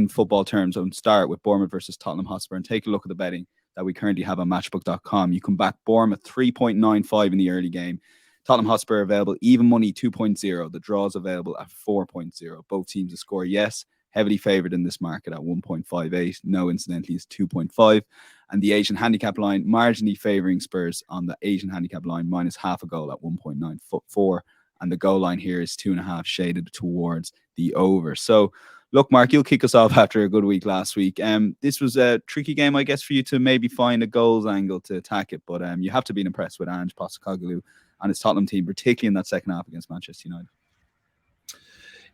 in football terms, and start with Bournemouth versus Tottenham Hotspur and take a look at the betting that we currently have on Matchbook.com. You can back Bournemouth 3.95 in the early game. Tottenham Hotspur available even money 2.0. The draw is available at 4.0. Both teams to score, yes. Heavily favoured in this market at 1.58. No, incidentally, is 2.5. And the Asian handicap line marginally favouring Spurs on the Asian handicap line minus half a goal at 1.94. And the goal line here is 2.5 shaded towards the over. So, look, Mark, you'll kick us off after a good week last week. This was a tricky game, I guess, for you to maybe find a goals angle to attack it. But you have to be impressed with Ange Postecoglou and his Tottenham team, particularly in that second half against Manchester United.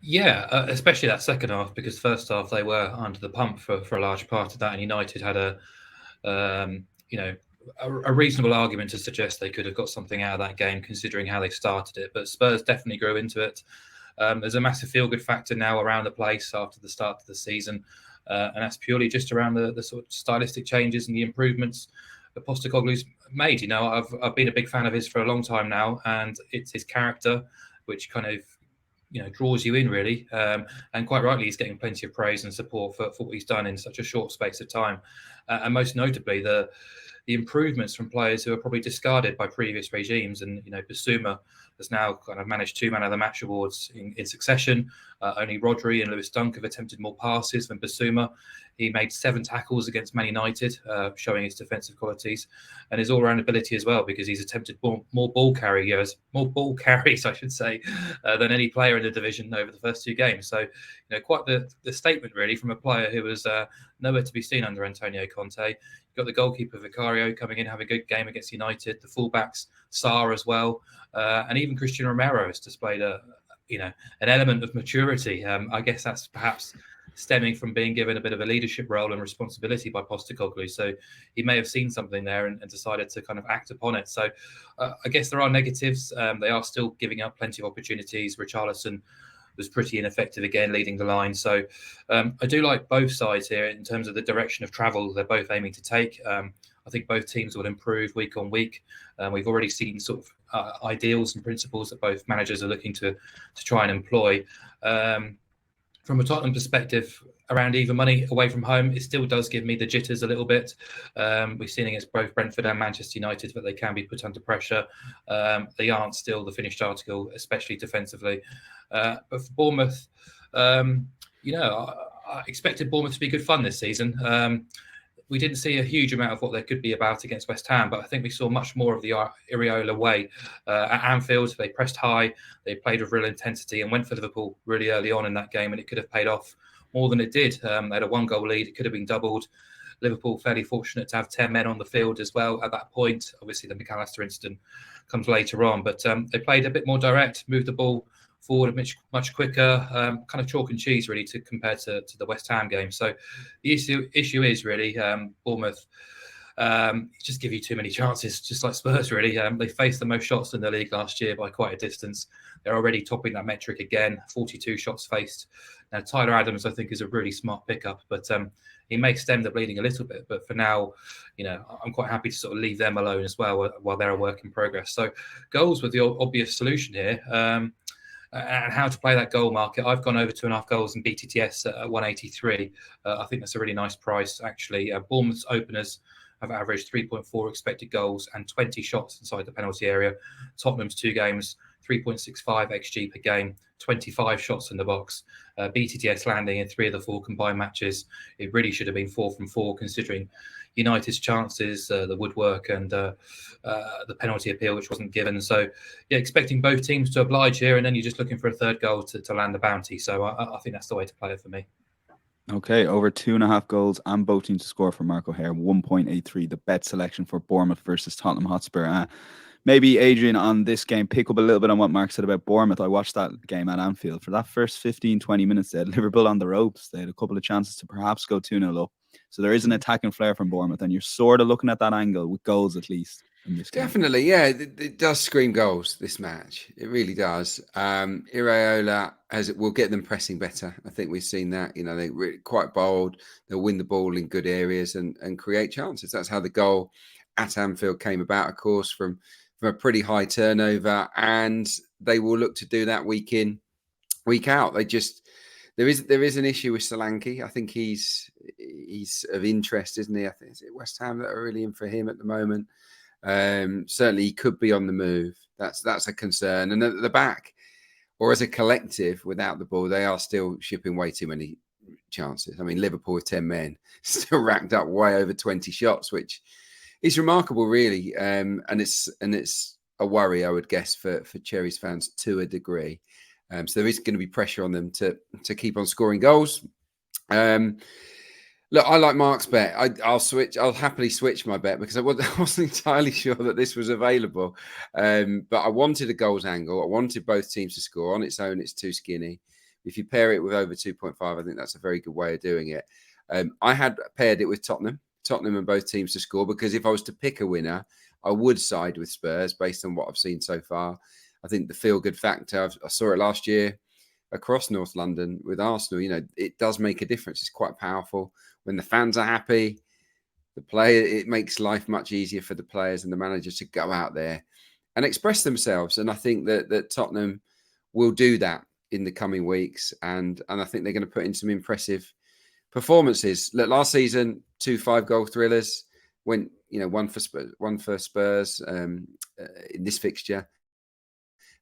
Yeah, especially that second half, because first half they were under the pump for a large part of that, and United had a reasonable argument to suggest they could have got something out of that game, considering how they started it. But Spurs definitely grew into it. There's a massive feel-good factor now around the place after the start of the season, and that's purely just around the sort of stylistic changes and the improvements that Postecoglou's made. You know, I've been a big fan of his for a long time now, and it's his character which kind of draws you in, really. And quite rightly, he's getting plenty of praise and support for what he's done in such a short space of time. And most notably, the improvements from players who are probably discarded by previous regimes. And, Bissouma has now kind of managed 2 Man of the Match awards in succession. Only Rodri and Lewis Dunk have attempted more passes than Bissouma. He made 7 tackles against Man United, showing his defensive qualities and his all-round ability as well, because he's attempted more ball carries, I should say, than any player in the division over the first 2 games. So, quite the statement, really, from a player who was nowhere to be seen under Antonio Conte. You've got the goalkeeper Vicario coming in, having a good game against United. The fullbacks, Sarr as well, and even Christian Romero has displayed an element of maturity. I guess that's perhaps stemming from being given a bit of a leadership role and responsibility by Postecoglou. So he may have seen something there and decided to kind of act upon it. So I guess there are negatives. They are still giving up plenty of opportunities. Richarlison was pretty ineffective again, leading the line. So I do like both sides here in terms of the direction of travel they're both aiming to take. I think both teams will improve week on week. We've already seen sort of ideals and principles that both managers are looking to try and employ. From a Tottenham perspective, around even money away from home, it still does give me the jitters a little bit. We've seen against both Brentford and Manchester United that they can be put under pressure. They aren't still the finished article, especially defensively. But for Bournemouth, I expected Bournemouth to be good fun this season. We didn't see a huge amount of what there could be about against West Ham, but I think we saw much more of the Iraola way. At Anfield, they pressed high, they played with real intensity and went for Liverpool really early on in that game, and it could have paid off more than it did. They had a 1-goal lead, it could have been doubled. Liverpool fairly fortunate to have 10 men on the field as well at that point. Obviously, the McAllister incident comes later on, but they played a bit more direct, moved the ball forward much quicker, kind of chalk and cheese really compared to the West Ham game. So the issue is really Bournemouth just give you too many chances, just like Spurs really. They faced the most shots in the league last year by quite a distance. They're already topping that metric again, 42 shots faced. Now Tyler Adams I think is a really smart pickup, but he may stem the bleeding a little bit, but for now, I'm quite happy to sort of leave them alone as well while they're a work in progress. So goals were the obvious solution here. And how to play that goal market. I've gone over 2.5 goals in BTTS at 183. I think that's a really nice price, actually. Bournemouth's openers have averaged 3.4 expected goals and 20 shots inside the penalty area. Tottenham's 2 games, 3.65 XG per game, 25 shots in the box. BTTS landing in 3 of the 4 combined matches. It really should have been 4 from 4, considering United's chances, the woodwork, and the penalty appeal, which wasn't given. So, yeah, expecting both teams to oblige here, and then you're just looking for a third goal to land the bounty. So I think that's the way to play it for me. Okay, over 2.5 goals and both teams to score for Mark O'Hare, 1.83, the bet selection for Bournemouth versus Tottenham Hotspur. Maybe, Adrian, on this game, pick up a little bit on what Mark said about Bournemouth. I watched that game at Anfield. For that first 15, 20 minutes, they had Liverpool on the ropes. They had a couple of chances to perhaps go 2-0 up. So there is an attacking flair from Bournemouth, and you're sort of looking at that angle with goals at least. Definitely, yeah. It does scream goals, this match. It really does. Iraola will get them pressing better. I think we've seen that. They're really quite bold. They'll win the ball in good areas and create chances. That's how the goal at Anfield came about, of course, from a pretty high turnover. And they will look to do that week in, week out. There is an issue with Solanke. I think he's of interest, isn't he? I think it's West Ham that are really in for him at the moment. Certainly, he could be on the move. That's a concern. And at the back, or as a collective, without the ball, they are still shipping way too many chances. I mean, Liverpool with 10 men still racked up way over 20 shots, which is remarkable, really. And it's a worry, I would guess, for Cherries fans to a degree. So there is going to be pressure on them to keep on scoring goals. Look, I like Mark's bet. I'll happily switch my bet because I wasn't entirely sure that this was available. But I wanted a goals angle. I wanted both teams to score. On its own, it's too skinny. If you pair it with over 2.5, I think that's a very good way of doing it. I had paired it with Tottenham and both teams to score, because if I was to pick a winner, I would side with Spurs based on what I've seen so far. I think the feel-good factor, I saw it last year across North London with Arsenal. You know, it does make a difference. It's quite powerful. When the fans are happy, it makes life much easier for the players and the managers to go out there and express themselves. And I think that Tottenham will do that in the coming weeks. And I think they're going to put in some impressive performances. Look, last season, 2 5-goal thrillers went, one for Spurs in this fixture.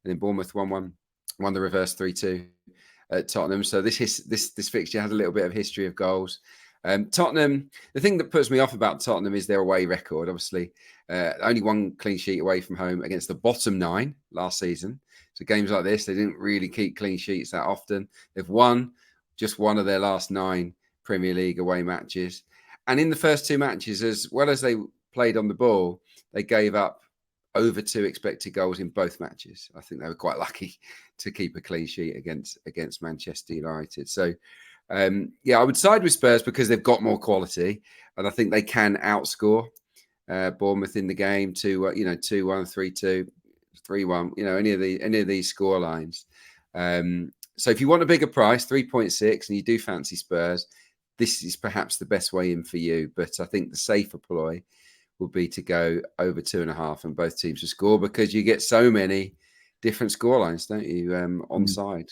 And then Bournemouth 1-1, won the reverse 3-2 at Tottenham. So this fixture has a little bit of history of goals. Tottenham, the thing that puts me off about Tottenham is their away record. Obviously, only 1 clean sheet away from home against the bottom 9 last season. So games like this, they didn't really keep clean sheets that often. They've won just 1 of their last 9 Premier League away matches. And in the first 2 matches, as well as they played on the ball, they gave up over 2 expected goals in both matches. I think they were quite lucky to keep a clean sheet against Manchester United. So, I would side with Spurs because they've got more quality, and I think they can outscore Bournemouth in the game to 2-1, 3-2, 3-1. Any of these score lines. So if you want a bigger price, 3.6, and you do fancy Spurs, this is perhaps the best way in for you. But I think the safer ploy would be to go over 2.5 and both teams to score, because you get so many different scorelines, don't you, on side.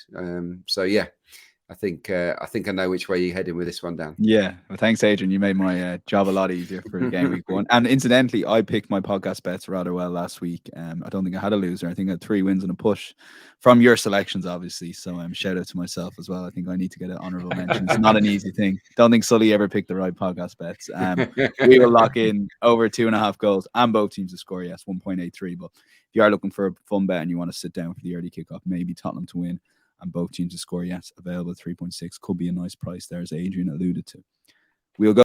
I think I know which way you're heading with this one, Dan. Yeah, well, thanks, Adrian. You made my job a lot easier for game week 1. And incidentally, I picked my podcast bets rather well last week. I don't think I had a loser. I think I had 3 wins and a push from your selections, obviously. So shout out to myself as well. I think I need to get an honourable mention. It's not an easy thing. Don't think Sully ever picked the right podcast bets. We will lock in over 2.5 goals and both teams to score. Yes, 1.83. But if you are looking for a fun bet and you want to sit down for the early kickoff, maybe Tottenham to win and both teams to score, yes, available at 3.6. Could be a nice price there, as Adrian alluded to. We'll go